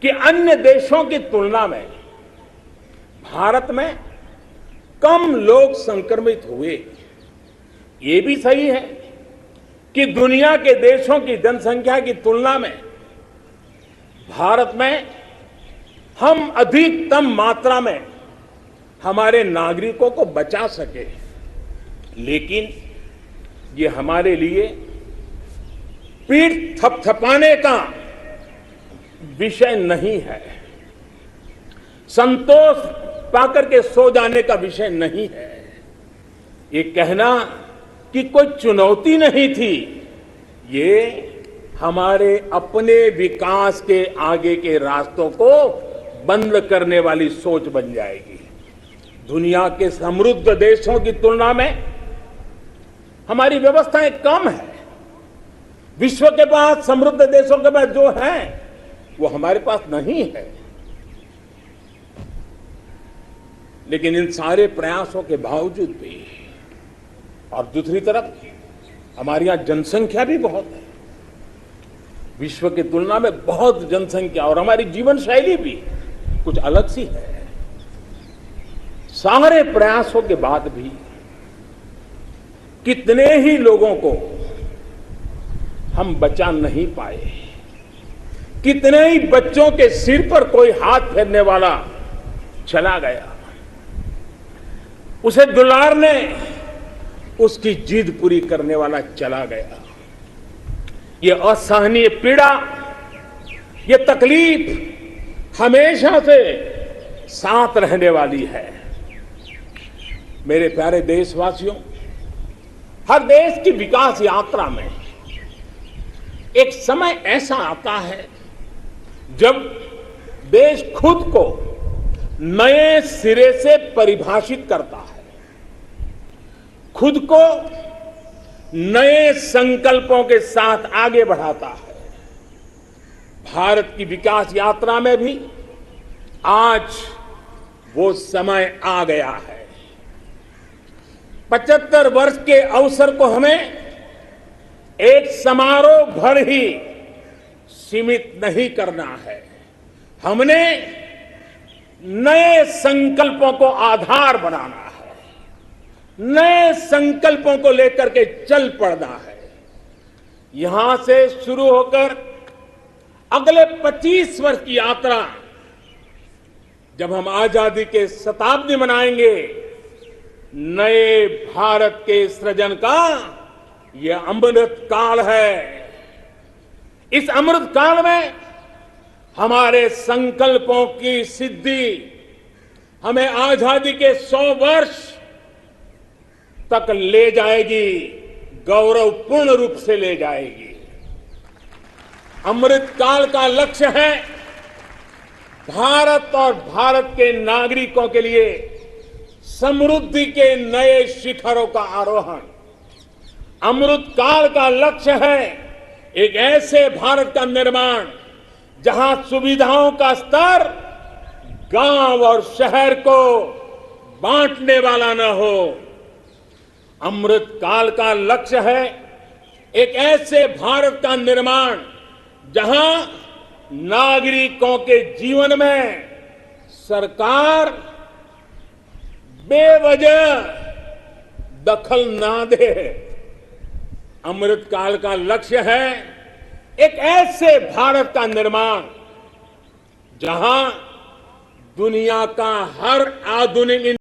कि अन्य देशों की तुलना में भारत में कम लोग संक्रमित हुए। ये भी सही है कि दुनिया के देशों की जनसंख्या की तुलना में भारत में हम अधिकतम मात्रा में हमारे नागरिकों को बचा सके, लेकिन ये हमारे लिए पीठ थपथपाने का विषय नहीं है, संतोष पाकर के सो जाने का विषय नहीं है। ये कहना कि कोई चुनौती नहीं थी, ये हमारे अपने विकास के आगे के रास्तों को बंद करने वाली सोच बन जाएगी। दुनिया के समृद्ध देशों की तुलना में हमारी व्यवस्थाएं कम है। विश्व के पास समृद्ध देशों के पास जो है वो हमारे पास नहीं है। लेकिन इन सारे प्रयासों के बावजूद भी, और दूसरी तरफ हमारे यहां जनसंख्या भी बहुत है, विश्व की तुलना में बहुत जनसंख्या, और हमारी जीवन शैली भी कुछ अलग सी है। सारे प्रयासों के बाद भी कितने ही लोगों को हम बचा नहीं पाए, कितने ही बच्चों के सिर पर कोई हाथ फेरने वाला चला गया, उसे दुलारने उसकी जिद पूरी करने वाला चला गया। ये असहनीय पीड़ा, ये तकलीफ हमेशा से साथ रहने वाली है। मेरे प्यारे देशवासियों, हर देश की विकास यात्रा में एक समय ऐसा आता है जब देश खुद को नए सिरे से परिभाषित करता है, खुद को नए संकल्पों के साथ आगे बढ़ाता है। भारत की विकास यात्रा में भी आज वो समय आ गया है। 75 वर्ष के अवसर को हमें एक समारोह भर ही सीमित नहीं करना है। हमने नए संकल्पों को आधार बनाना है, नए संकल्पों को लेकर के चल पड़ना है। यहां से शुरू होकर अगले 25 वर्ष की यात्रा, जब हम आजादी के शताब्दी मनाएंगे, नए भारत के सृजन का यह अमृत काल है। इस अमृत काल में हमारे संकल्पों की सिद्धि हमें आजादी के 100 वर्ष तक ले जाएगी, गौरवपूर्ण रूप से ले जाएगी। अमृत काल का लक्ष्य है भारत और भारत के नागरिकों के लिए समृद्धि के नए शिखरों का आरोहण। अमृत काल का लक्ष्य है एक ऐसे भारत का निर्माण जहां सुविधाओं का स्तर गांव और शहर को बांटने वाला न हो। अमृत काल का लक्ष्य है एक ऐसे भारत का निर्माण जहां नागरिकों के जीवन में सरकार बेवजह दखल ना दे। अमृत काल का लक्ष्य है एक ऐसे भारत का निर्माण जहां दुनिया का हर आधुनिक